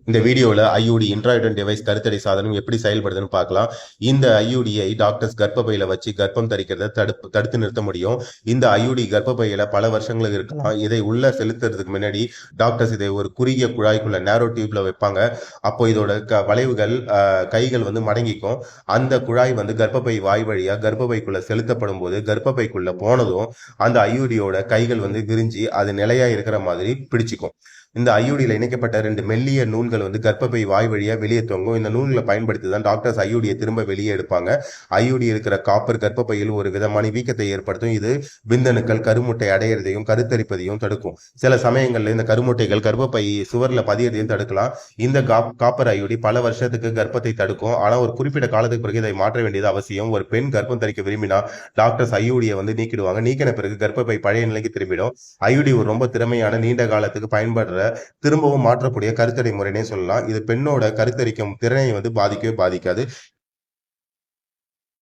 இந்த வீடியோவில் ஐயூடி இன்ட்ராய்டன் டிவைஸ் கருத்தடை சாதனம் எப்படி செயல்படுதுன்னு பார்க்கலாம். இந்த ஐயூடியை டாக்டர்ஸ் கர்ப்பப்பையில வச்சு கர்ப்பம் தரிக்கிறத தடுத்து நிறுத்த முடியும். இந்த ஐயூடி கர்ப்பப்பையில பல வருஷங்களுக்கு இருக்கலாம். இதை உள்ள செலுத்துறதுக்கு முன்னாடி டாக்டர்ஸ் இதை ஒரு குறுகிய குழாய்க்குள்ள நேரோ டியூப்ல வைப்பாங்க. அப்போ இதோட வளைவுகள் கைகள் மடங்கிக்கும். அந்த குழாய் கர்ப்பப்பை வாய் வழியா கர்ப்பப்பைக்குள்ள செலுத்தப்படும் போது கர்ப்பப்பைக்குள்ள போனதும் அந்த ஐயூடியோட கைகள் விரிஞ்சு அது நிலையா இருக்கிற மாதிரி பிடிச்சிக்கும். இந்த ஐயூடியில் இணைக்கப்பட்ட 2 மெல்லிய நூல்கள் கர்ப்பப்பை வாய் வழியா வெளியே தொங்கும். இந்த நூல்களை பயன்படுத்தி தான் டாக்டர்ஸ் ஐயூடியை திரும்ப வெளியே எடுப்பாங்க. ஐயூடி இருக்கிற காப்பர் கர்ப்பப்பையில் ஒரு விதமான வீக்கத்தை ஏற்படுத்தும். இது விந்தணுக்கள் கருமுட்டை அடையிறதையும் கருத்தரிப்பதையும் தடுக்கும். சில சமயங்கள்ல இந்த கருமுட்டைகள் கர்ப்பப்பை சுவர்ல பதியதையும் தடுக்கலாம். இந்த காப்பர் ஐயூடி பல வருஷத்துக்கு கர்ப்பத்தை தடுக்கும். ஆனா ஒரு குறிப்பிட்ட காலத்துக்கு பிறகு இதை மாற்ற வேண்டியது அவசியம். ஒரு பெண் கர்ப்பம் தரிக்க விரும்பினா டாக்டர்ஸ் ஐயூடியை நீக்கிடுவாங்க. நீக்கின பிறகு கர்ப்பப்பை பழைய நிலைக்கு திரும்பிடும். ஐயூடி ஒரு ரொம்ப திறமையான நீண்ட காலத்துக்கு பயன்படுற திரும்பவும் மாற்றக்கூடிய கருத்தடை முறைனே சொல்லலாம். இது பெண்ணோட கருத்தரிக்கும் திறனை பாதிக்கவே பாதிக்காது.